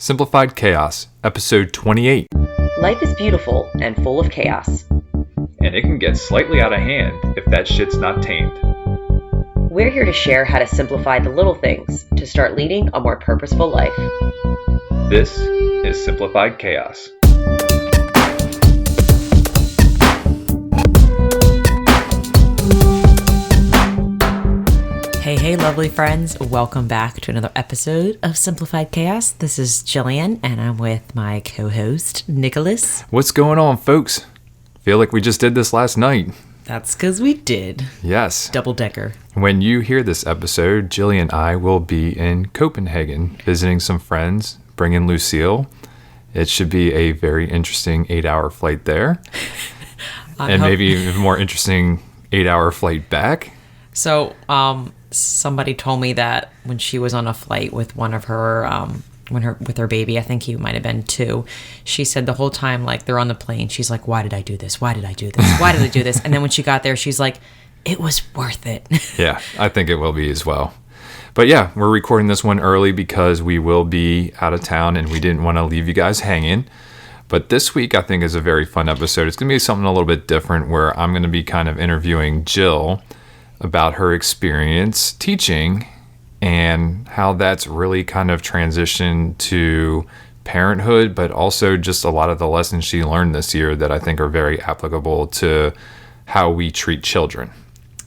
Simplified Chaos, Episode 28. Life is beautiful and full of chaos. And it can get slightly out of hand if that shit's not tamed. We're here to share how to simplify the little things to start leading a more purposeful life. This is Simplified Chaos. Hey, lovely friends. Welcome back to another episode of Simplified Chaos. This is Jillian, and I'm with my co-host, Nicholas. What's going on, folks? Feel like we just did this last night. That's because we did. Yes. Double-decker. When you hear this episode, Jillian and I will be in Copenhagen visiting some friends, bringing Lucille. It should be a very interesting 8-hour flight there. And maybe even more interesting 8-hour flight back. So, somebody told me that when she was on a flight with one of her, with her baby, I think he might have been 2, she said the whole time, like, they're on the plane, she's like, why did I do this? Why did I do this? Why did I do this? And then when she got there, she's like, it was worth it. Yeah, I think it will be as well. But yeah, we're recording this one early because we will be out of town and we didn't want to leave you guys hanging. But this week, I think, is a very fun episode. It's going to be something a little bit different where I'm going to be kind of interviewing Jill about her experience teaching and how that's really kind of transitioned to parenthood, but also just a lot of the lessons she learned this year that I think are very applicable to how we treat children.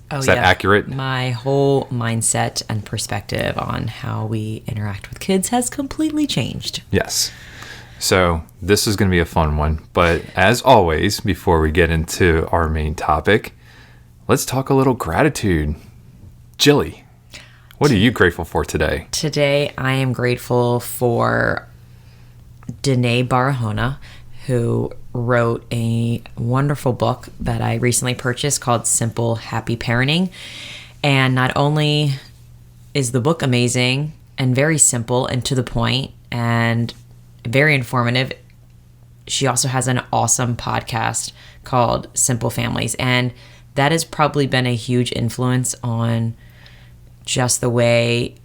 Is that accurate? My whole mindset and perspective on how we interact with kids has completely changed. Yes. So this is going to be a fun one. But as always, before we get into our main topic, let's talk a little gratitude. Jilly, what are you grateful for today? Today, I am grateful for Brene Brown, who wrote a wonderful book that I recently purchased called Simple Happy Parenting. And not only is the book amazing and very simple and to the point and very informative, she also has an awesome podcast called Simple Families. And that has probably been a huge influence on just the way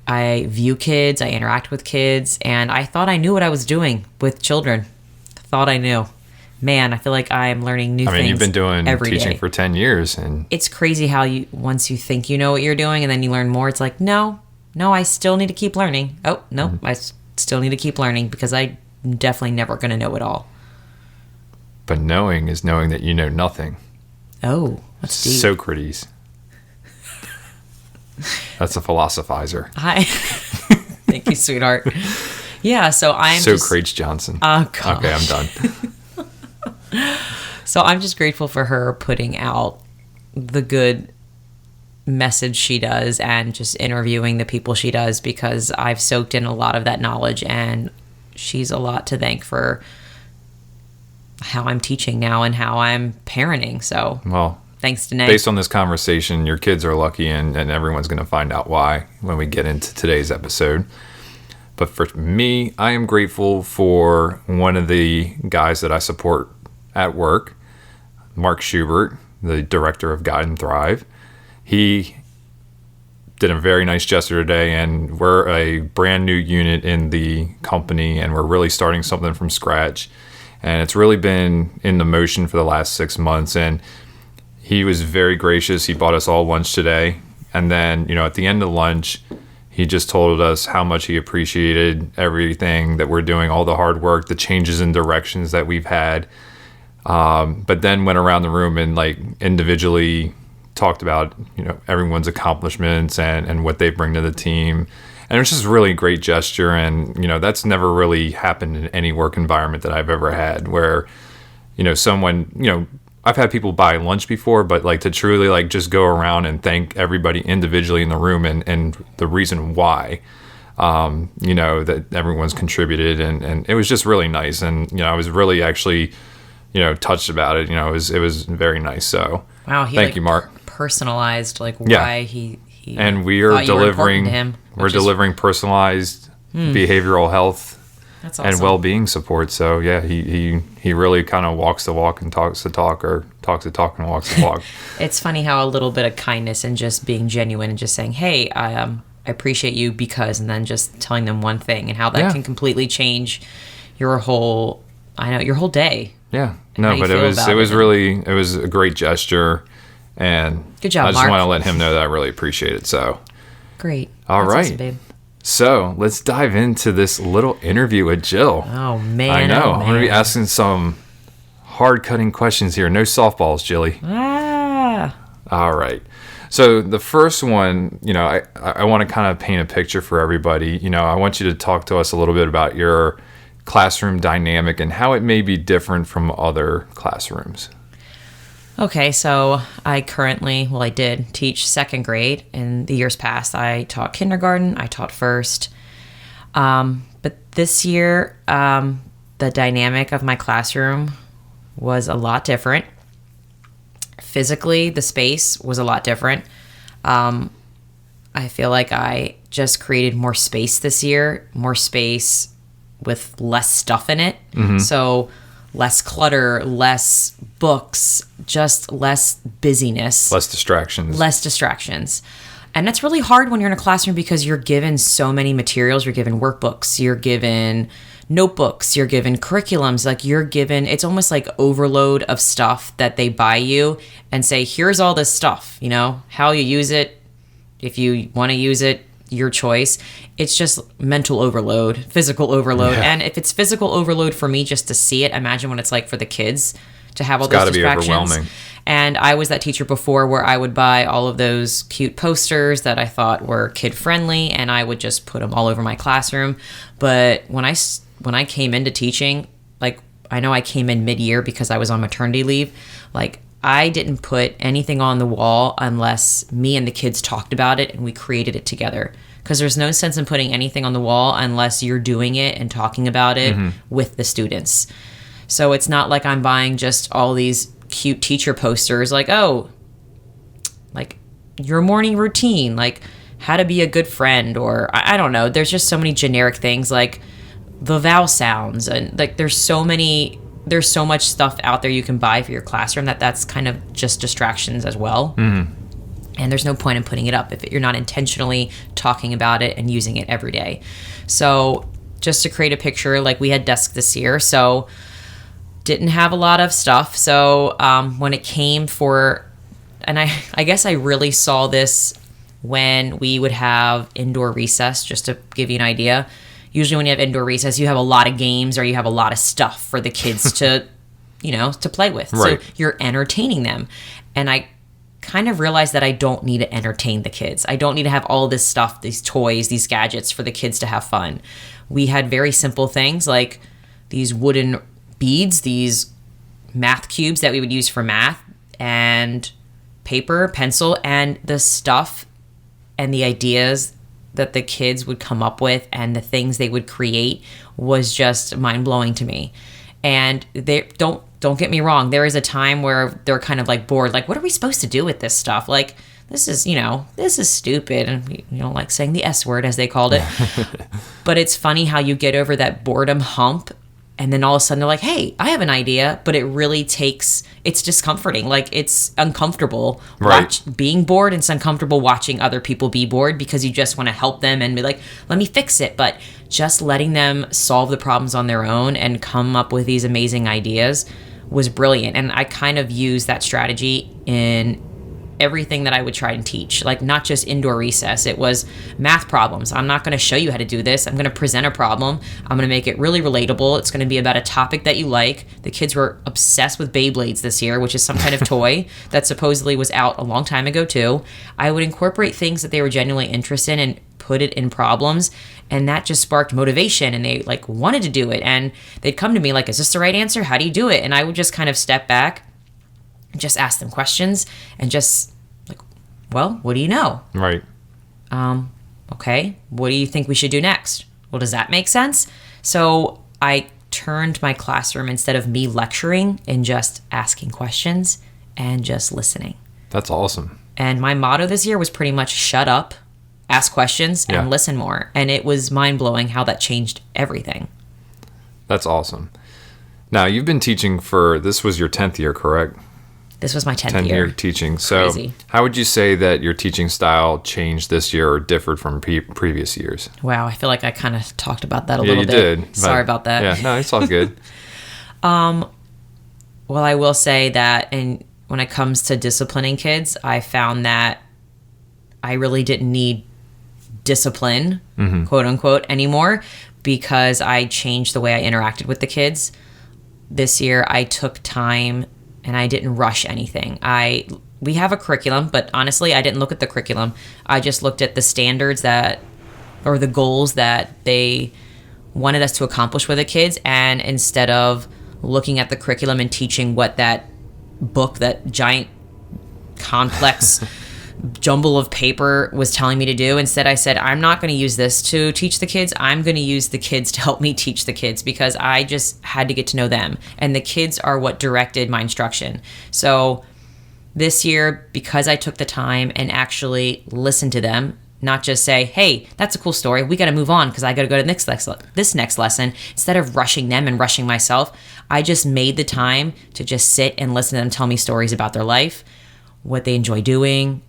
I view kids, I interact with kids, and I thought I knew what I was doing with children. Thought I knew. Man, I feel like I am learning new things. I mean, you've been doing teaching day. For 10 years. And it's crazy how once you think you know what you're doing and then you learn more, it's like, no, I still need to keep learning. Oh, no, mm-hmm. I still need to keep learning because I'm definitely never going to know it all. But knowing is knowing that you know nothing. Oh, that's deep. Socrates. That's a philosophizer. Hi. Thank you, sweetheart. Yeah, so I'm Socrates Johnson. Oh, gosh. Okay, I'm done. So I'm just grateful for her putting out the good message she does and just interviewing the people she does because I've soaked in a lot of that knowledge and she's a lot to thank for how I'm teaching now and how I'm parenting. So, well, thanks to Nate. Based on this conversation, your kids are lucky and everyone's going to find out why when we get into today's episode. But for me, I am grateful for one of the guys that I support at work, Mark Schubert, the director of Guide and Thrive. He did a very nice gesture today, and we're a brand new unit in the company, and we're really starting something from scratch. And it's really been in the motion for the last 6 months. And he was very gracious. He bought us all lunch today. And then, at the end of lunch, he just told us how much he appreciated everything that we're doing, all the hard work, the changes in directions that we've had. But then went around the room and individually talked about, everyone's accomplishments and what they bring to the team. And it was just a really great gesture. And, that's never really happened in any work environment that I've ever had where, someone, I've had people buy lunch before, but to truly just go around and thank everybody individually in the room and the reason why, that everyone's contributed. And it was just really nice. And, I was really actually, touched about it. It was very nice. So wow, thank you, Mark. Personalized, why he and we are delivering, delivering personalized behavioral health That's awesome. And well-being support. So yeah, he really kind of walks the walk and talks the talk, or talks the talk and walks the walk. It's funny how a little bit of kindness and just being genuine and just saying, hey, I appreciate you because, and then just telling them one thing and how that Yeah. can completely change your whole day. Yeah. how No, you but it feel was about it was it. really it was a great gesture, and Good job, I just Mark. want to let him know that I really appreciate it. So, Great. all That's right. awesome, babe. So let's dive into this little interview with Jill. Oh, man. I know. Oh, I'm going to be man. asking some hard-cutting questions here. No softballs, Jilly. Ah. All right. So the first one, I want to kind of paint a picture for everybody. I want you to talk to us a little bit about your classroom dynamic and how it may be different from other classrooms. Okay, so I did teach second grade. In the years past, I taught kindergarten, I taught first. But this year, the dynamic of my classroom was a lot different. Physically, the space was a lot different. I feel like I just created more space this year, more space with less stuff in it. So less clutter, less books, just less busyness. Less distractions. And that's really hard when you're in a classroom because you're given so many materials. You're given workbooks, you're given notebooks, you're given curriculums. It's almost like overload of stuff that they buy you and say, here's all this stuff, how you use it. If you want to use it, your choice. It's just mental overload, physical overload. Yeah. And if it's physical overload for me just to see it, imagine what it's like for the kids to have all It's those gotta be distractions. overwhelming. And I was that teacher before where I would buy all of those cute posters that I thought were kid friendly, and I would just put them all over my classroom. But when I came into teaching, I know I came in mid-year because I was on maternity leave, I didn't put anything on the wall unless me and the kids talked about it and we created it together. Because there's no sense in putting anything on the wall unless you're doing it and talking about it with the students. So it's not like I'm buying just all these cute teacher posters your morning routine, how to be a good friend, or I don't know. There's just so many generic things like the vowel sounds, and there's so much stuff out there you can buy for your classroom that's kind of just distractions as well. And there's no point in putting it up if you're not intentionally talking about it and using it every day. So just to create a picture, we had desks this year, so didn't have a lot of stuff. So when it came and I guess I really saw this when we would have indoor recess, just to give you an idea. Usually when you have indoor recess, you have a lot of games or you have a lot of stuff for the kids to, to play with. Right. So you're entertaining them. And I kind of realized that I don't need to entertain the kids. I don't need to have all this stuff, these toys, these gadgets for the kids to have fun. We had very simple things like these wooden beads, these math cubes that we would use for math, and paper, pencil, and the stuff and the ideas that the kids would come up with and the things they would create was just mind-blowing to me. And they don't get me wrong, there is a time where they're kind of bored, what are we supposed to do with this stuff? This is stupid, and we don't like saying the S word as they called it. But it's funny how you get over that boredom hump, and then all of a sudden they're like, hey, I have an idea, but it really it's discomforting. It's uncomfortable. Right. Being bored, and it's uncomfortable watching other people be bored because you just want to help them and be like, let me fix it. But just letting them solve the problems on their own and come up with these amazing ideas was brilliant. And I kind of use that strategy in everything that I would try and teach, not just indoor recess. It was math problems. I'm not going to show you how to do this. I'm going to present a problem. I'm going to make it really relatable. It's going to be about a topic that you like. The kids were obsessed with Beyblades this year, which is some kind of toy that supposedly was out a long time ago too. I would incorporate things that they were genuinely interested in and put it in problems, and that just sparked motivation, and they wanted to do it, and they'd come to me is this the right answer? How do you do it? And I would just kind of step back, just ask them questions, and just well, what do you know? Right. Okay, what do you think we should do next? Well, does that make sense? So I turned my classroom, instead of me lecturing, and just asking questions and just listening. That's awesome. And my motto this year was pretty much shut up, ask questions, and listen more. And it was mind-blowing how that changed everything. That's awesome. Now, you've been teaching this was your 10th year, correct? This was my 10th 10 year. year teaching. So Crazy. how would you say that your teaching style changed this year or differed from previous years? Wow, I feel like I kind of talked about that a Yeah, little you bit. did. Sorry about that. Yeah, no, it's all good. Well, I will say that when it comes to disciplining kids, I found that I really didn't need discipline, quote unquote, anymore, because I changed the way I interacted with the kids. This year, I took time and I didn't rush anything. We have a curriculum, but honestly, I didn't look at the curriculum. I just looked at the standards or the goals that they wanted us to accomplish with the kids, and instead of looking at the curriculum and teaching what that book, that giant complex jumble of paper was telling me to do, instead I said, I'm not going to use this to teach the kids. I'm going to use the kids to help me teach the kids, because I just had to get to know them, and the kids are what directed my instruction. So this year, because I took the time and actually listened to them, not just say, hey, that's a cool story, we got to move on because I got to go to this next lesson. Instead of rushing them and rushing myself, I just made the time to just sit and listen to them tell me stories about their life, what they enjoy doing,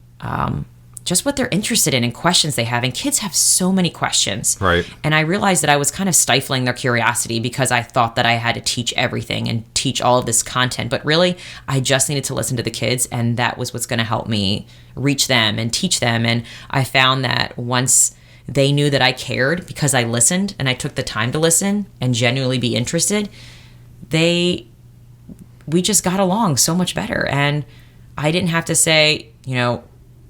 just what they're interested in and questions they have. And kids have so many questions. Right. And I realized that I was kind of stifling their curiosity because I thought that I had to teach everything and teach all of this content. But really, I just needed to listen to the kids, and that was what's going to help me reach them and teach them. And I found that once they knew that I cared because I listened and I took the time to listen and genuinely be interested, we just got along so much better. And I didn't have to say,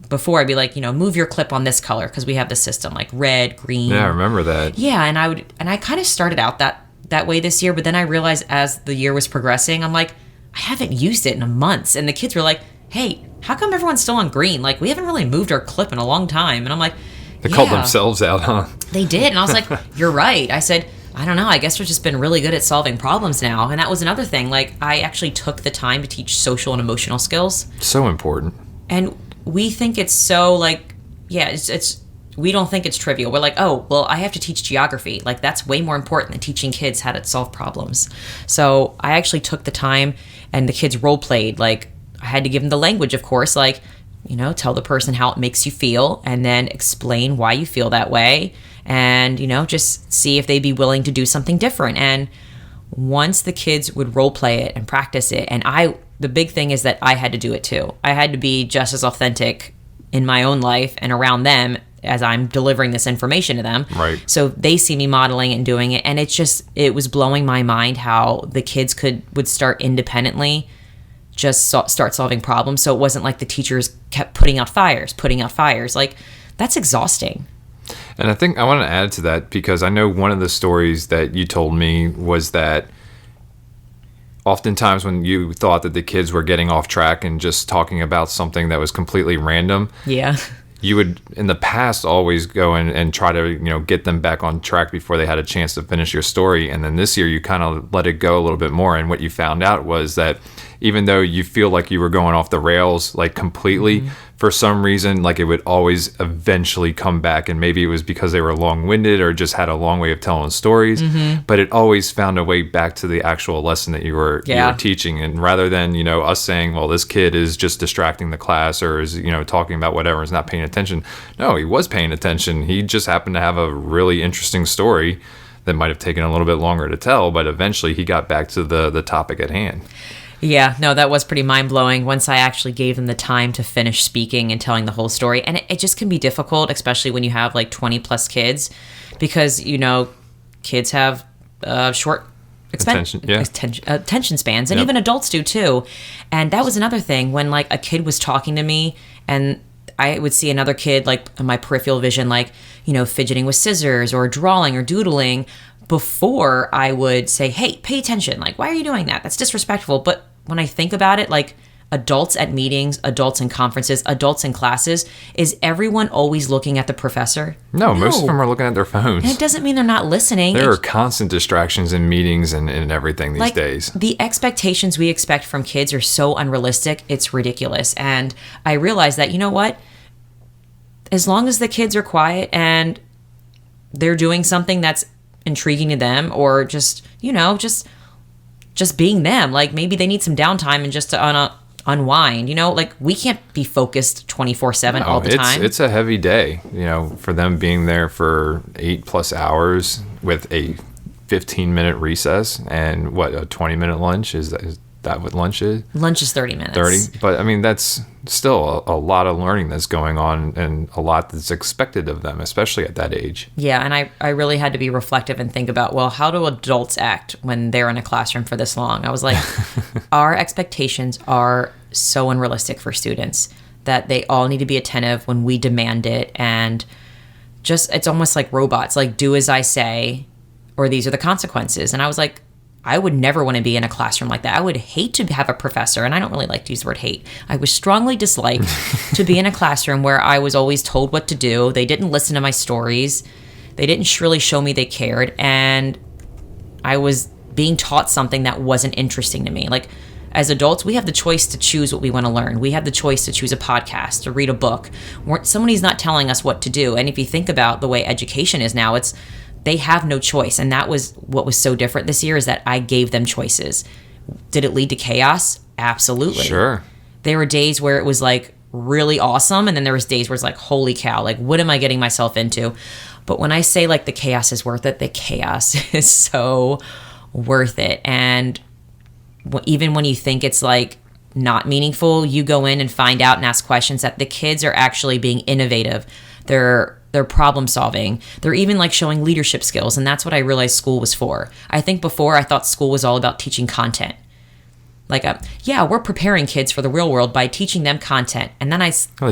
before I'd be like, move your clip on this color, because we have the system like red, green. Yeah, I remember that. Yeah, and I kind of started out that way this year, but then I realized as the year was progressing, I'm like, I haven't used it in months, and the kids were like, hey, how come everyone's still on green? Like, we haven't really moved our clip in a long time. And I'm like, They called themselves out, huh? They did, and I was like, you're right. I said, I don't know, I guess we've just been really good at solving problems now. And that was another thing. Like, I actually took the time to teach social and emotional skills. So important. And we think it's so we don't think it's trivial. We're like, oh, well, I have to teach geography. Like, that's way more important than teaching kids how to solve problems. So I actually took the time, and the kids role played. Like, I had to give them the language, of course, like, tell the person how it makes you feel, and then explain why you feel that way, and, just see if they'd be willing to do something different. And once the kids would role play it and practice it, and the big thing is that I had to do it too. I had to be just as authentic in my own life and around them as I'm delivering this information to them. Right. So they see me modeling it and doing it. And it was blowing my mind how the kids would start independently, just start solving problems. So it wasn't like the teachers kept putting out fires. Like, that's exhausting. And I think I want to add to that, because I know one of the stories that you told me was that oftentimes when you thought that the kids were getting off track and just talking about something that was completely random, yeah, you would in the past always go and try to get them back on track before they had a chance to finish your story. And then this year you kind of let it go a little bit more, and what you found out was that even though you feel like you were going off the rails like completely, for some reason, like, it would always eventually come back. And maybe it was because they were long-winded or just had a long way of telling stories, but it always found a way back to the actual lesson that you were teaching. And rather than us saying, well, this kid is just distracting the class, or is talking about whatever, is not paying attention. No, he was paying attention. He just happened to have a really interesting story that might have taken a little bit longer to tell, but eventually he got back to the topic at hand. Yeah, no, that was pretty mind-blowing once I actually gave them the time to finish speaking and telling the whole story. And it just can be difficult, especially when you have like 20 plus kids, because, kids have short attention spans, and even adults do too. And that was another thing when like a kid was talking to me, and I would see another kid like in my peripheral vision, like, fidgeting with scissors or drawing or doodling, before I would say, hey, pay attention. Like, why are you doing that? That's disrespectful. But when I think about it, like, adults at meetings, adults in conferences, adults in classes, is everyone always looking at the professor? No, most of them are looking at their phones. And it doesn't mean they're not listening. There are constant distractions in meetings and everything these days. The expectations we expect from kids are so unrealistic, it's ridiculous. And I realized that, what? As long as the kids are quiet and they're doing something that's intriguing to them, or just being them, like maybe they need some downtime and just to on unwind. Like we can't be focused 24/7 all the time. It's a heavy day, for them being there for 8+ hours with a 15-minute recess and a 20-minute lunch. Is that what lunch is? Lunch is 30 minutes. 30? But I mean, that's still a lot of learning that's going on and a lot that's expected of them, especially at that age. Yeah, and I really had to be reflective and think about, well, how do adults act when they're in a classroom for this long? I was like, our expectations are so unrealistic for students that they all need to be attentive when we demand it, and just, it's almost like robots, like do as I say, or these are the consequences. And I was like, I would never want to be in a classroom like that. I would hate to have a professor, and I don't really like to use the word hate. I would strongly dislike to be in a classroom where I was always told what to do. They didn't listen to my stories. They didn't really show me they cared. And I was being taught something that wasn't interesting to me. Like, as adults, we have the choice to choose what we want to learn. We have the choice to choose a podcast, to read a book. Somebody's not telling us what to do. And if you think about the way education is now, they have no choice. And that was what was so different this year, is that I gave them choices. Did it lead to chaos? Absolutely. Sure. There were days where it was like really awesome. And then there was days where it's like, holy cow, like what am I getting myself into? But when I say like the chaos is worth it, the chaos is so worth it. And even when you think it's like not meaningful, you go in and find out and ask questions that the kids are actually being innovative. They're problem solving. They're even like showing leadership skills. And that's what I realized school was for. I think before I thought school was all about teaching content. Like, we're preparing kids for the real world by teaching them content. And then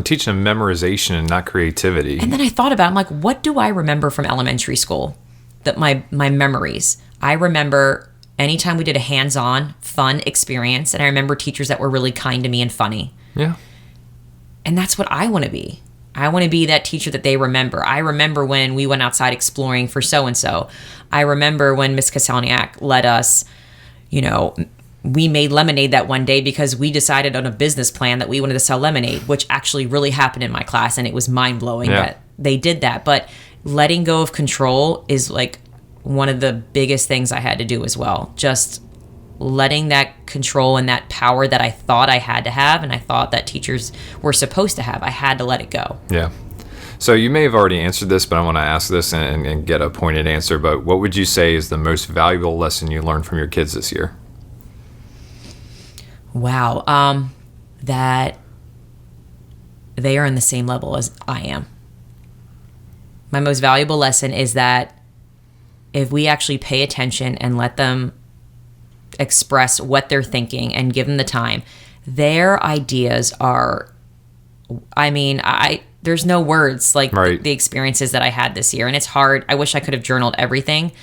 teaching them memorization and not creativity. And then I thought about it, I'm like, what do I remember from elementary school? That my memories. I remember anytime we did a hands-on, fun experience. And I remember teachers that were really kind to me and funny. Yeah. And that's what I want to be. I want to be that teacher that they remember. I remember when we went outside exploring for so-and-so. I remember when Miss Kasalniak let us, we made lemonade that one day because we decided on a business plan that we wanted to sell lemonade, which actually really happened in my class. And it was mind-blowing that they did that. But letting go of control is like one of the biggest things I had to do as well. Just letting that control and that power that I thought I had to have and I thought that teachers were supposed to have, I had to let it go. Yeah. So you may have already answered this, but I want to ask this and get a pointed answer. But what would you say is the most valuable lesson you learned from your kids this year? Wow. That they are in the same level as I am. My most valuable lesson is that if we actually pay attention and let them express what they're thinking and give them the time, their ideas are, there's no words like the experiences that I had this year. And it's hard. I wish I could have journaled everything.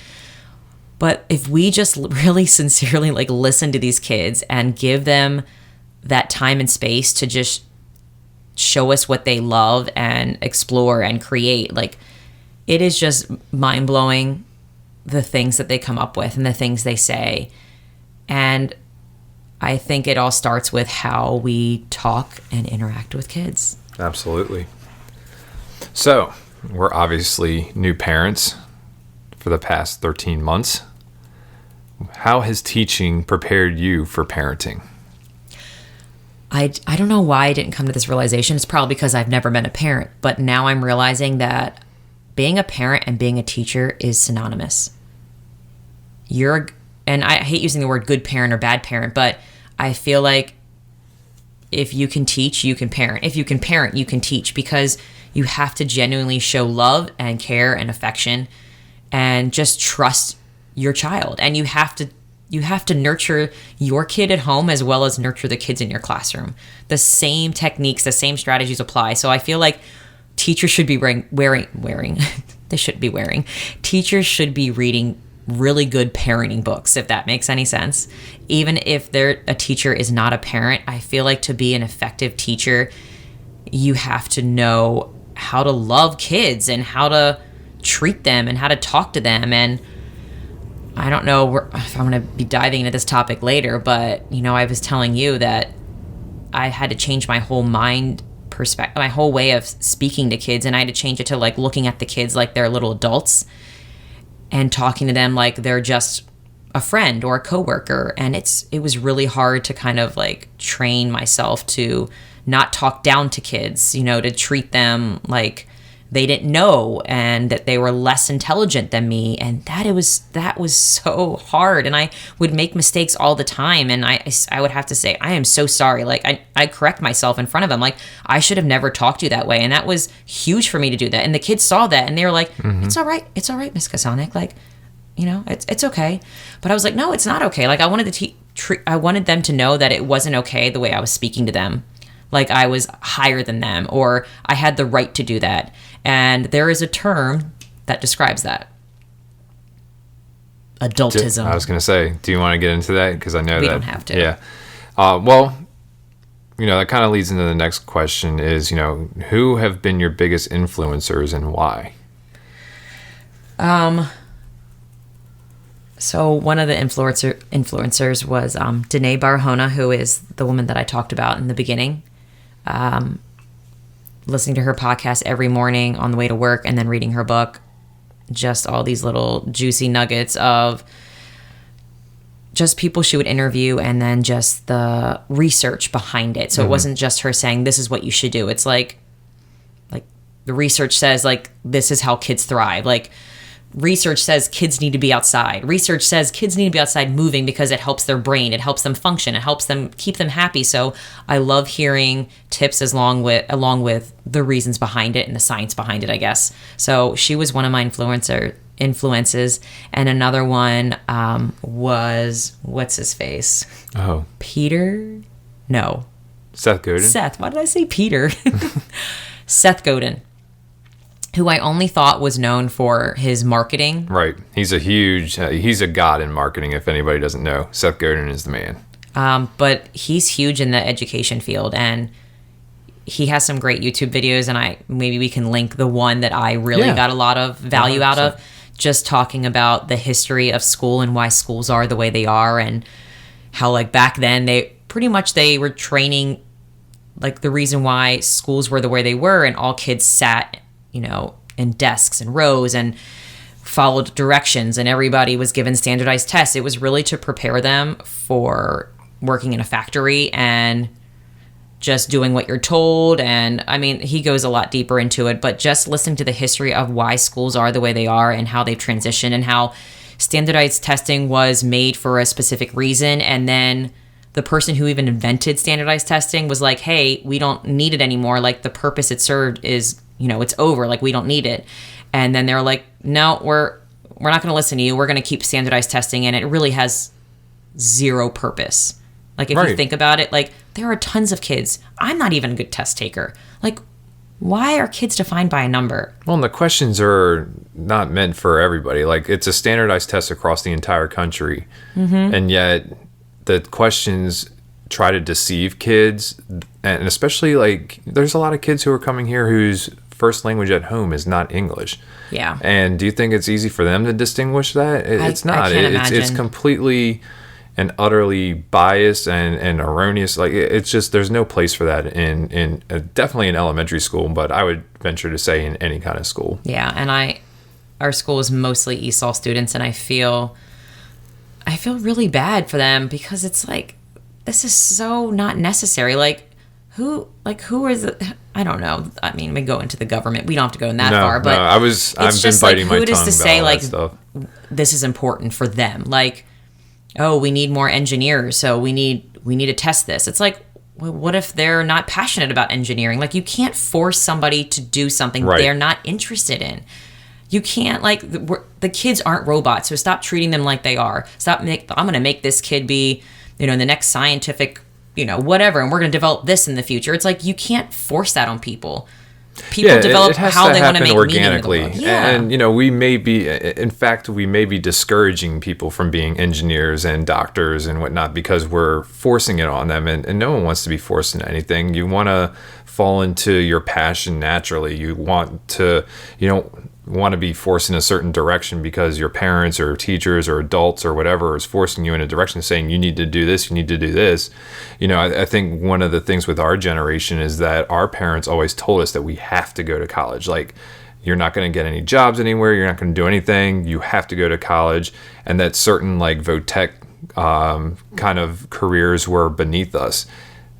But if we just really sincerely like listen to these kids and give them that time and space to just show us what they love and explore and create, like it is just mind-blowing, the things that they come up with and the things they say. And I think it all starts with how we talk and interact with kids. Absolutely. So, we're obviously new parents for the past 13 months. How has teaching prepared you for parenting? I don't know why I didn't come to this realization. It's probably because I've never been a parent. But now I'm realizing that being a parent and being a teacher is synonymous. And I hate using the word good parent or bad parent, but I feel like if you can teach, you can parent. If you can parent, you can teach, because you have to genuinely show love and care and affection and just trust your child. And you have to nurture your kid at home as well as nurture the kids in your classroom. The same techniques, the same strategies apply. So I feel like teachers should be wearing teachers should be reading really good parenting books, if that makes any sense. Even if a teacher is not a parent, I feel like to be an effective teacher, you have to know how to love kids and how to treat them and how to talk to them. And I don't know if I'm going to be diving into this topic later, but I was telling you that I had to change my whole mind perspective, my whole way of speaking to kids, and I had to change it to like looking at the kids like they're little adults and talking to them like they're just a friend or a coworker. And it was really hard to kind of like train myself to not talk down to kids, to treat them like they didn't know and that they were less intelligent than me. And that was so hard. And I would make mistakes all the time. And I would have to say, I am so sorry. Like I correct myself in front of them. Like, I should have never talked to you that way. And that was huge for me to do that. And the kids saw that and they were like, It's all right. It's all right, Miss Kasanik. Like, it's okay. But I was like, no, it's not okay. Like, I wanted I wanted them to know that it wasn't okay the way I was speaking to them. Like I was higher than them, or I had the right to do that. And there is a term that describes that. Adultism. I was going to say, do you want to get into that? Because I know we don't have to. Yeah. Well, that kind of leads into the next question is, who have been your biggest influencers and why? So one of the influencers was Brene Brown, who is the woman that I talked about in the beginning. Listening to her podcast every morning on the way to work and then reading her book. Just all these little juicy nuggets of just people she would interview and then just the research behind it. So it wasn't just her saying, this is what you should do. It's like the research says, like, this is how kids thrive. Like, research says kids need to be outside. Research says kids need to be outside moving because it helps their brain. It helps them function. It helps them keep them happy. So I love hearing tips along with the reasons behind it and the science behind it, I guess. So she was one of my influences. And another one was, what's his face? Oh. Peter? No. Seth Godin? Seth. Why did I say Peter? Seth Godin, who I only thought was known for his marketing. Right. He's he's a god in marketing, if anybody doesn't know. Seth Godin is the man. But he's huge in the education field, and he has some great YouTube videos, and maybe we can link the one that I really got a lot of value out of, just talking about the history of school and why schools are the way they are, and how, like, back then they were training, like, the reason why schools were the way they were, and all kids sat in desks and rows and followed directions, and everybody was given standardized tests. It was really to prepare them for working in a factory and just doing what you're told. And I mean, he goes a lot deeper into it, but just listening to the history of why schools are the way they are and how they've transitioned and how standardized testing was made for a specific reason. And then the person who even invented standardized testing was like, hey, we don't need it anymore. Like, the purpose it served is, it's over. Like, we don't need it. And then they're like, no, we're not going to listen to you. We're going to keep standardized testing. And it really has zero purpose. Like, if you think about it, like, there are tons of kids. I'm not even a good test taker. Like, why are kids defined by a number? Well, and the questions are not meant for everybody. Like, it's a standardized test across the entire country. And yet the questions try to deceive kids. And especially, like, there's a lot of kids who are coming here whose first language at home is not English. Yeah. And do you think it's easy for them to distinguish that? It's not. I can't imagine. It's completely and utterly biased and erroneous. Like, it's just, there's no place for that in definitely in elementary school, but I would venture to say in any kind of school. Yeah. And our school is mostly ESOL students, and I feel really bad for them because it's like, this is so not necessary. Who is it? I don't know. I mean, we go into the government. We don't have to go in that far, but I've been biting my tongue about say, all like, that stuff. This is important for them. Like, oh, we need more engineers, so we need to test this. It's like, well, what if they're not passionate about engineering? Like, you can't force somebody to do something they're not interested in. You can't, like, the kids aren't robots, so stop treating them like they are. I'm going to make this kid be, the next scientific, whatever, and we're going to develop this in the future. It's like, you can't force that on people. People develop how they want to make organically. Meaning in the world. Yeah. And, we may be discouraging people from being engineers and doctors and whatnot because we're forcing it on them. And no one wants to be forced into anything. You want to fall into your passion naturally. You want to, want to be forced in a certain direction because your parents or teachers or adults or whatever is forcing you in a direction saying you need to do this, you need to do this. I think one of the things with our generation is that our parents always told us that we have to go to college. Like, you're not going to get any jobs anywhere. You're not going to do anything. You have to go to college. And that certain like vo-tech kind of careers were beneath us.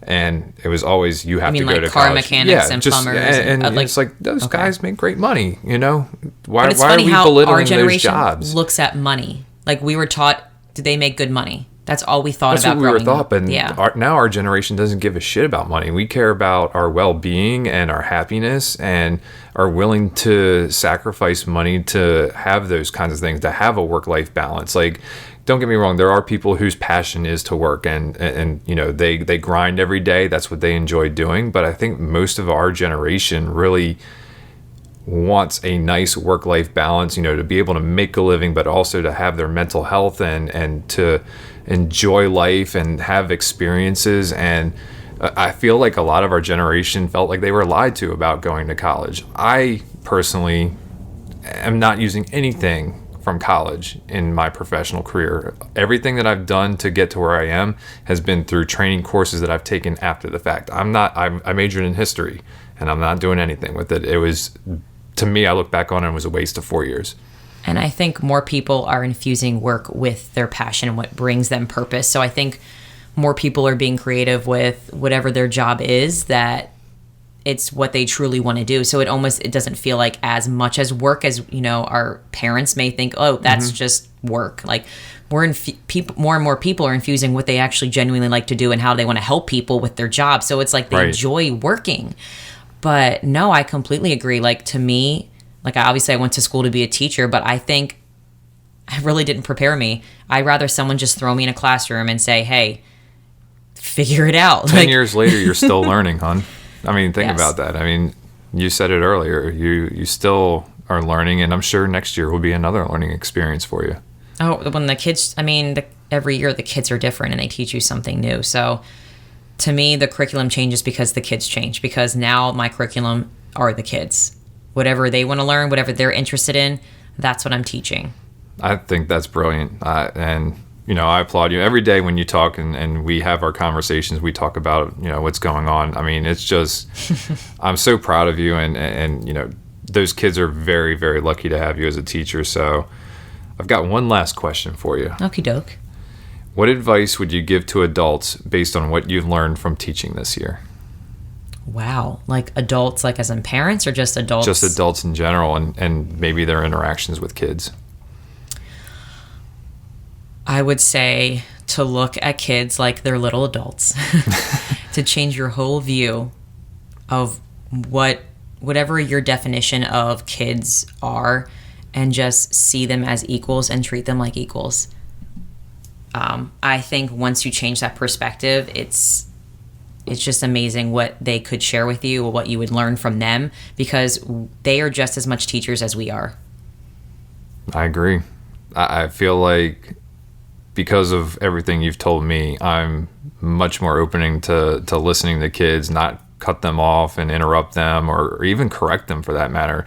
And it was always, you have to go to car college. mechanics and plumbers. And like, it's like, those okay. guys make great money, you know? Why But it's are funny we how belittling our those generation jobs? looks at money. Like we were taught, did they make good money? That's all we thought That's about what we were growing thought, up. but Yeah. now our generation doesn't give a shit about money. We care about our well-being and our happiness, and are willing to sacrifice money to have those kinds of things, to have a work-life balance. Like, don't get me wrong, there are people whose passion is to work, and you know, they grind every day. That's what they enjoy doing. But I think most of our generation really wants a nice work-life balance, you know, to be able to make a living, but also to have their mental health and to enjoy life and have experiences. And I feel like a lot of our generation felt like they were lied to about going to college. I personally am not using anything from college in my professional career. Everything that I've done to get to where I am has been through training courses that I've taken after the fact. I majored in history, and I'm not doing anything with it. It was, to me, I look back on it, it was a waste of 4 years. And I think more people are infusing work with their passion and what brings them purpose. So I think more people are being creative with whatever their job is, that it's what they truly want to do. So it doesn't feel like as much as work as, you know, our parents may think, oh, that's just work. Like more and more people are infusing what they actually genuinely like to do and how they want to help people with their job. So it's like they enjoy working. But no, I completely agree. Like to me, like obviously I went to school to be a teacher, but I think it really didn't prepare me. I'd rather someone just throw me in a classroom and say, hey, figure it out. 10 years later, you're still learning, hon. I mean, think Yes. about that. I mean, you said it earlier. You still are learning, and I'm sure next year will be another learning experience for you. Oh, when the kids, I mean, every year the kids are different and they teach you something new. So to me, the curriculum changes because the kids change, because now my curriculum are the kids. Whatever they want to learn, whatever they're interested in, that's what I'm teaching. I think that's brilliant. And, you know, I applaud you. Every day when you talk and we have our conversations, we talk about, you know, what's going on. I mean, it's just, I'm so proud of you. And, you know, those kids are very, very lucky to have you as a teacher. So I've got one last question for you. Okie doke. What advice would you give to adults based on what you've learned from teaching this year? Wow. Like adults, like as in parents, or just adults? Just adults in general, and maybe their interactions with kids. I would say to look at kids like they're little adults, to change your whole view of whatever your definition of kids are, and just see them as equals and treat them like equals. I think once you change that perspective, it's just amazing what they could share with you, or what you would learn from them, because they are just as much teachers as we are. I agree. I feel like because of everything you've told me, I'm much more opening to listening to kids, not cut them off and interrupt them, or even correct them for that matter.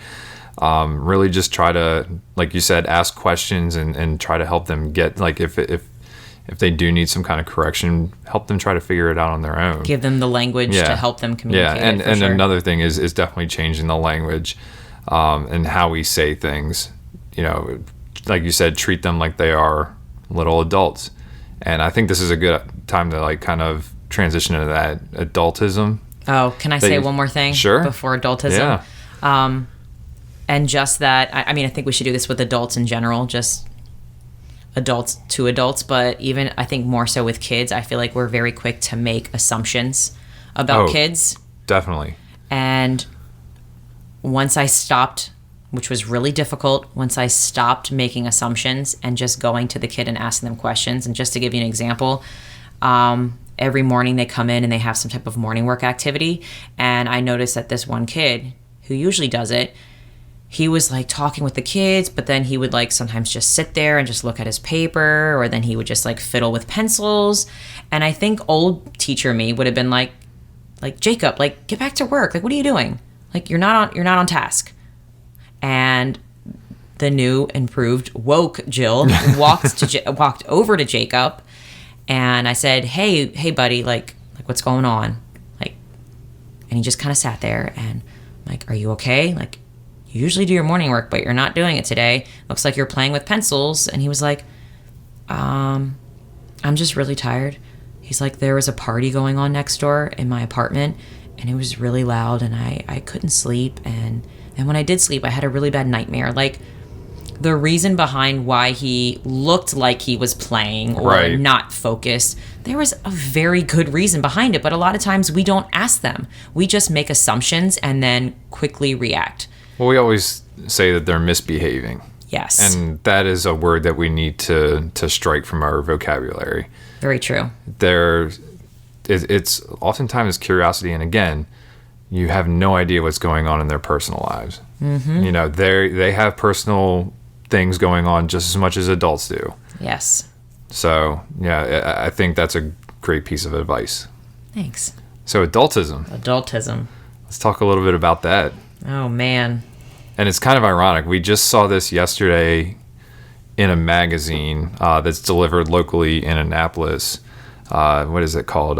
Really just try to, like you said, ask questions and try to help them get, like, if they do need some kind of correction, help them try to figure it out on their own. Give them the language to help them communicate. Yeah, and another thing is definitely changing the language and how we say things. You know, like you said, treat them like they are little adults. And I think this is a good time to like kind of transition into that adultism. Oh, can I say one more thing? Sure. Before adultism? Yeah. And just that, I mean, I think we should do this with adults in general, just adults to adults, but even I think more so with kids, I feel like we're very quick to make assumptions about kids. Definitely. And once I stopped, which was really difficult, once I stopped making assumptions and just going to the kid and asking them questions. And just to give you an example, every morning they come in and they have some type of morning work activity. And I noticed that this one kid who usually does it, he was like talking with the kids, but then he would like sometimes just sit there and just look at his paper, or then he would just like fiddle with pencils. And I think old teacher me would have been like Jacob, like get back to work. Like, what are you doing? Like you're not on task. And the new, improved, woke Jill walked over to Jacob, and I said, "Hey, buddy, like what's going on?" Like, and he just kind of sat there, and I'm like, "Are you okay? Like, you usually do your morning work, but you're not doing it today. Looks like you're playing with pencils. And he was like, I'm just really tired. He's like, there was a party going on next door in my apartment, and it was really loud, and I couldn't sleep. And when I did sleep, I had a really bad nightmare. Like, the reason behind why he looked like he was playing or not focused, there was a very good reason behind it. But a lot of times we don't ask them. We just make assumptions and then quickly react. Well, we always say that they're misbehaving. Yes. And that is a word that we need to strike from our vocabulary. Very true. It's oftentimes curiosity. And again, you have no idea what's going on in their personal lives. Mm-hmm. You know, they have personal things going on just as much as adults do. Yes. So, yeah, I think that's a great piece of advice. Thanks. So, adultism. Let's talk a little bit about that. Oh, man. And it's kind of ironic. We just saw this yesterday in a magazine that's delivered locally in Annapolis. What is it called?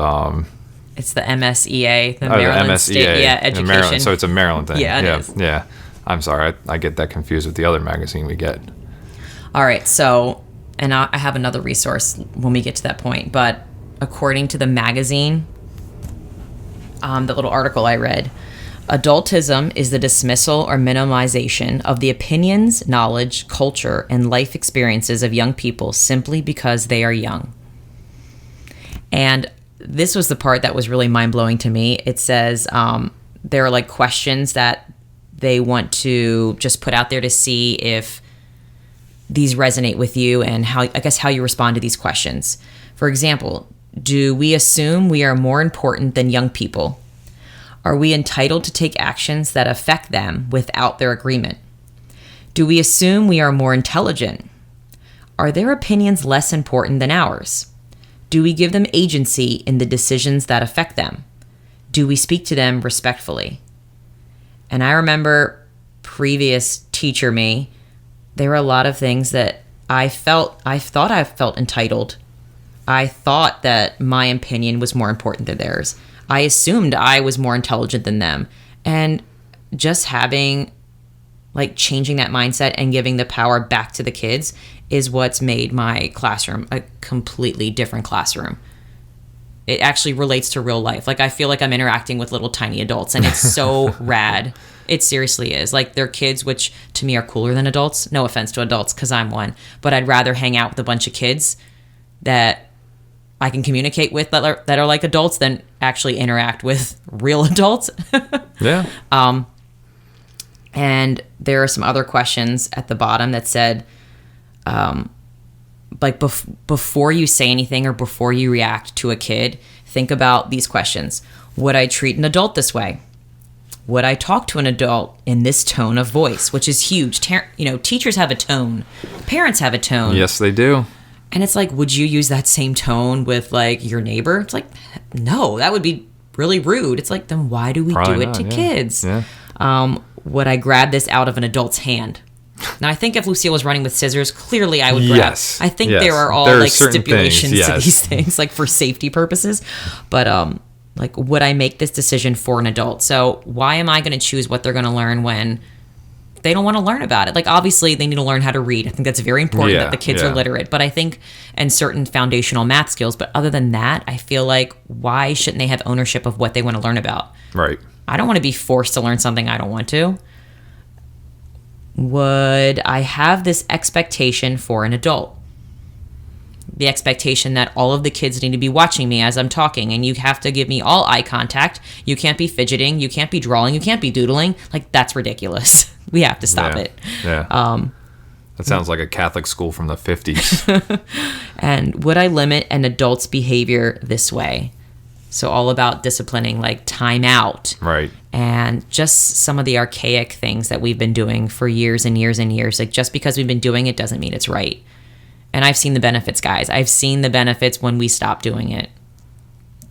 It's the MSEA, the Maryland State Education. Maryland, so it's a Maryland thing. Yeah, it is. Yeah. I'm sorry. I get that confused with the other magazine we get. All right. So, and I have another resource when we get to that point. But according to the magazine, the little article I read, adultism is the dismissal or minimization of the opinions, knowledge, culture, and life experiences of young people simply because they are young. And this was the part that was really mind-blowing to me. It says there are like questions that they want to just put out there to see if these resonate with you and how you respond to these questions. For example, do we assume we are more important than young people? Are we entitled to take actions that affect them without their agreement? Do we assume we are more intelligent? Are their opinions less important than ours? Do we give them agency in the decisions that affect them? Do we speak to them respectfully? And I remember previous teacher me, there were a lot of things that I thought I felt entitled. I thought that my opinion was more important than theirs. I assumed I was more intelligent than them. And just having, like, changing that mindset and giving the power back to the kids is what's made my classroom a completely different classroom. It actually relates to real life. Like, I feel like I'm interacting with little tiny adults, and it's so rad. It seriously is. Like, they're kids, which to me are cooler than adults. No offense to adults, because I'm one. But I'd rather hang out with a bunch of kids that I can communicate with that are like adults than actually interact with real adults. Yeah. And there are some other questions at the bottom that said, before you say anything or before you react to a kid, think about these questions. Would I treat an adult this way? Would I talk to an adult in this tone of voice, which is huge. Teachers have a tone. Parents have a tone. Yes, they do. And it's like, would you use that same tone with, like, your neighbor? It's like, no, that would be really rude. It's like, then why do we do it to kids? Yeah. Would I grab this out of an adult's hand? Now, I think if Lucille was running with scissors, clearly I would grab. Yes. I think yes. there are all, there like, stipulations things, to these things, like, for safety purposes. But, like, would I make this decision for an adult? So why am I going to choose what they're going to learn when they don't want to learn about it? Like, obviously, they need to learn how to read. I think that's very important that the kids are literate. But I think, and certain foundational math skills. But other than that, I feel like, why shouldn't they have ownership of what they want to learn about? Right. I don't want to be forced to learn something I don't want to. Would I have this expectation for an adult? The expectation that all of the kids need to be watching me as I'm talking, and you have to give me all eye contact. You can't be fidgeting. You can't be drawing. You can't be doodling. Like, that's ridiculous. We have to stop it. Yeah. That sounds like a Catholic school from the 50s. And would I limit an adult's behavior this way? So all about disciplining, like time out. Right. And just some of the archaic things that we've been doing for years and years and years. Like, just because we've been doing it doesn't mean it's right. And I've seen the benefits, guys. I've seen the benefits when we stop doing it.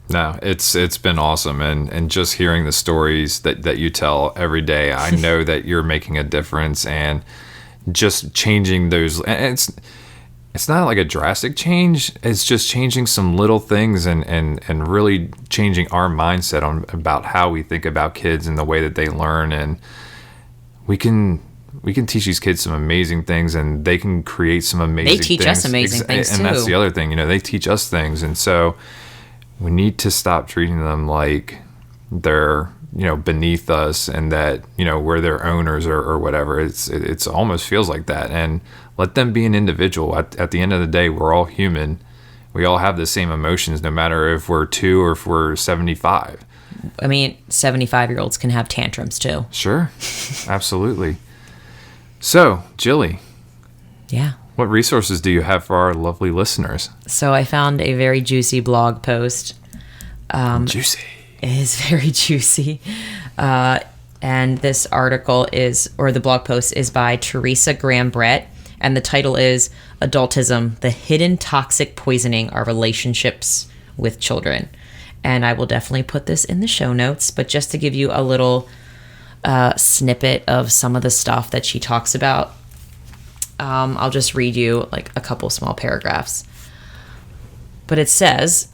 No, it's been awesome. And just hearing the stories that you tell every day, I know that you're making a difference, and just changing those. And it's not like a drastic change. It's just changing some little things and really changing our mindset about how we think about kids and the way that they learn. And we can teach these kids some amazing things, and they can create some amazing things. They teach us amazing things, and too. that's the other thing, they teach us things. And so we need to stop treating them like they're, beneath us, and that, we're their owners or whatever. It's almost feels like that. And let them be an individual. At the end of the day, we're all human. We all have the same emotions, no matter if we're 2 or if we're 75. 75-year-olds can have tantrums too. Sure. Absolutely. So, Jilly. Yeah. What resources do you have for our lovely listeners? So I found a very juicy blog post. Juicy. It is very juicy. And this article the blog post is by Teresa Brett, and the title is Adultism, the Hidden Toxic Poisoning Our Relationships with Children. And I will definitely put this in the show notes, but just to give you a little snippet of some of the stuff that she talks about, I'll just read you like a couple small paragraphs. But it says...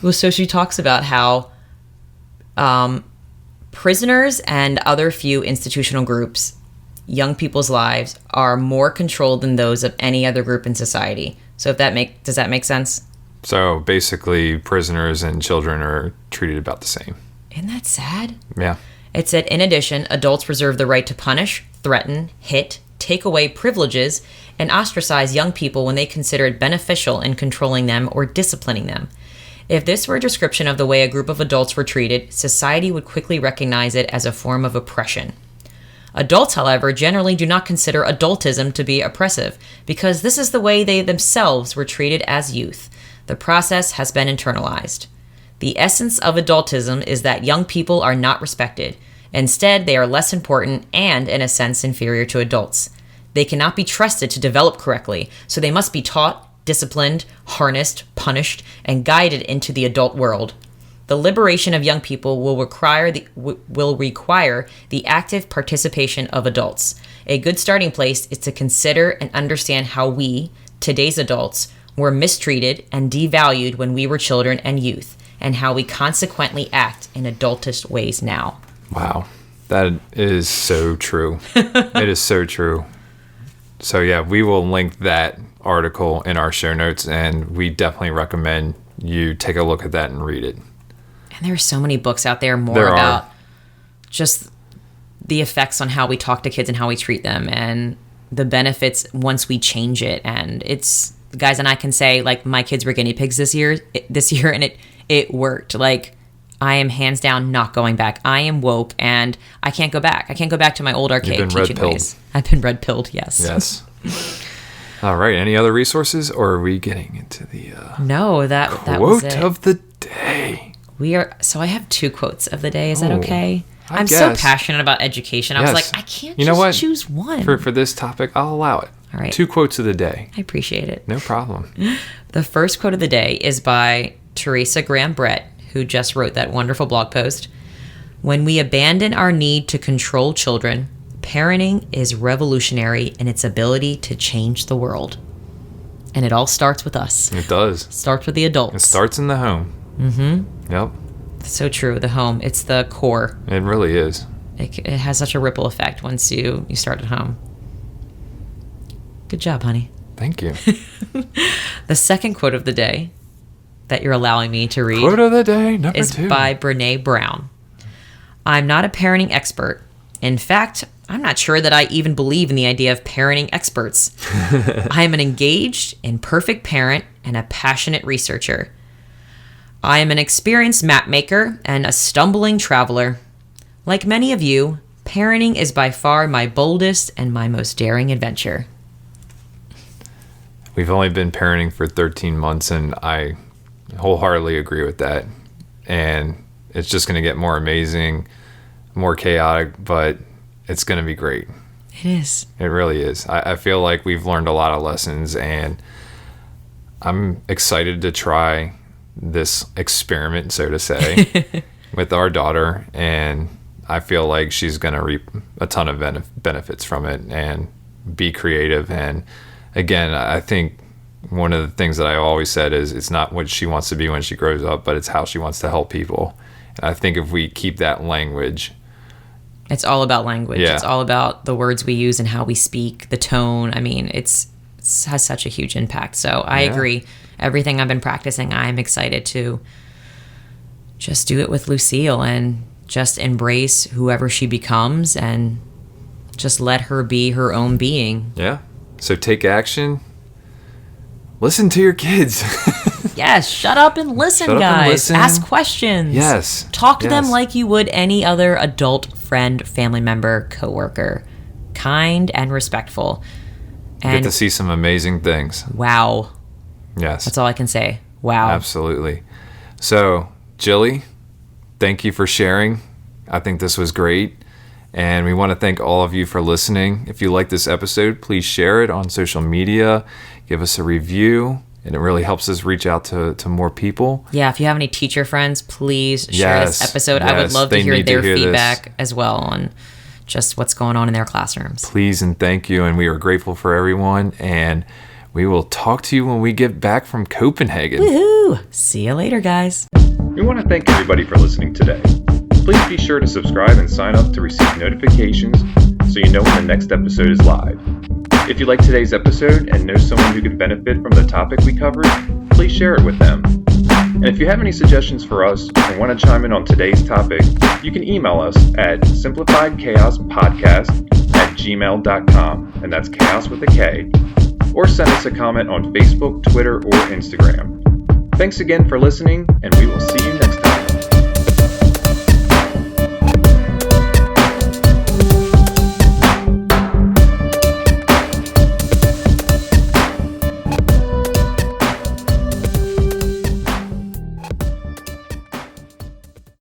Well, so she talks about how prisoners and other few institutional groups, young people's lives are more controlled than those of any other group in society. So does that make sense? So basically, prisoners and children are treated about the same. Isn't that sad? Yeah. It said, in addition, adults reserve the right to punish, threaten, hit, take away privileges, and ostracize young people when they consider it beneficial in controlling them or disciplining them. If this were a description of the way a group of adults were treated, society would quickly recognize it as a form of oppression. Adults, however, generally do not consider adultism to be oppressive, because this is the way they themselves were treated as youth. The process has been internalized. The essence of adultism is that young people are not respected. Instead, they are less important and, in a sense, inferior to adults. They cannot be trusted to develop correctly, so they must be taught, disciplined, harnessed, punished, and guided into the adult world. The liberation of young people will require the active participation of adults. A good starting place is to consider and understand how we, today's adults, were mistreated and devalued when we were children and youth, and how we consequently act in adultish ways now. Wow. That is so true. It is so true. So yeah, we will link that article in our show notes, and we definitely recommend you take a look at that and read it. And there are so many books out there about just the effects on how we talk to kids and how we treat them, and the benefits once we change it. And it's, the guys and I can say, like, my kids were guinea pigs this year, and it worked. Like, I am hands down not going back. I am woke, and I can't go back. I can't go back to my old archaic teaching ways. I've been red-pilled, yes. Yes. All right. Any other resources, or are we getting into the No, that was it. Quote of the day. So I have 2 quotes of the day. Is that okay? I I'm guess. so passionate about education. I was Yes. like, I can't You know what? choose one. For this topic, I'll allow it. All right. 2 quotes of the day. I appreciate it. No problem. The first quote of the day is by Teresa Brett, who just wrote that wonderful blog post. When we abandon our need to control children, parenting is revolutionary in its ability to change the world. And it all starts with us. It does. Starts with the adults. It starts in the home. Mm-hmm. Yep. So true. The home. It's the core. It really is. It has such a ripple effect once you start at home. Good job, honey. Thank you. The second quote of the day that you're allowing me to read Quote of the day, number is 2. by Brene Brown. I'm not a parenting expert. In fact, I'm not sure that I even believe in the idea of parenting experts. I am an engaged, imperfect parent and a passionate researcher. I am an experienced map maker and a stumbling traveler. Like many of you, parenting is by far my boldest and my most daring adventure. We've only been parenting for 13 months, and I wholeheartedly agree with that. And it's just going to get more amazing, more chaotic, but it's going to be great. It is. It really is. I feel like we've learned a lot of lessons, and I'm excited to try this experiment, so to say, with our daughter. And I feel like she's going to reap a ton of benefits from it and be creative. And again, I think one of the things that I always said is it's not what she wants to be when she grows up, but it's how she wants to help people. And I think if we keep that language, it's all about language. Yeah. It's all about the words we use and how we speak, the tone. I mean, it has such a huge impact. So I agree. Everything I've been practicing, I'm excited to just do it with Lucille and just embrace whoever she becomes and just let her be her own being. Yeah. So take action. Listen to your kids. Yes, shut up and listen, guys. Ask questions. Yes. Talk to them like you would any other adult friend, family member, coworker. Kind and respectful. And get to see some amazing things. Wow. Yes. That's all I can say. Wow. Absolutely. So, Jilly, thank you for sharing. I think this was great. And we want to thank all of you for listening. If you like this episode, please share it on social media. Give us a review. And it really helps us reach out to more people. Yeah, if you have any teacher friends, please share this episode. Yes, I would love to hear their feedback this as well on just what's going on in their classrooms. Please and thank you. And we are grateful for everyone. And we will talk to you when we get back from Copenhagen. Woohoo! See you later, guys. We want to thank everybody for listening today. Please be sure to subscribe and sign up to receive notifications so you know when the next episode is live. If you like today's episode and know someone who could benefit from the topic we covered, please share it with them. And if you have any suggestions for us or want to chime in on today's topic, you can email us at simplifiedchaospodcast@gmail.com, and that's chaos with a K, or send us a comment on Facebook, Twitter, or Instagram. Thanks again for listening, and we will see you next time.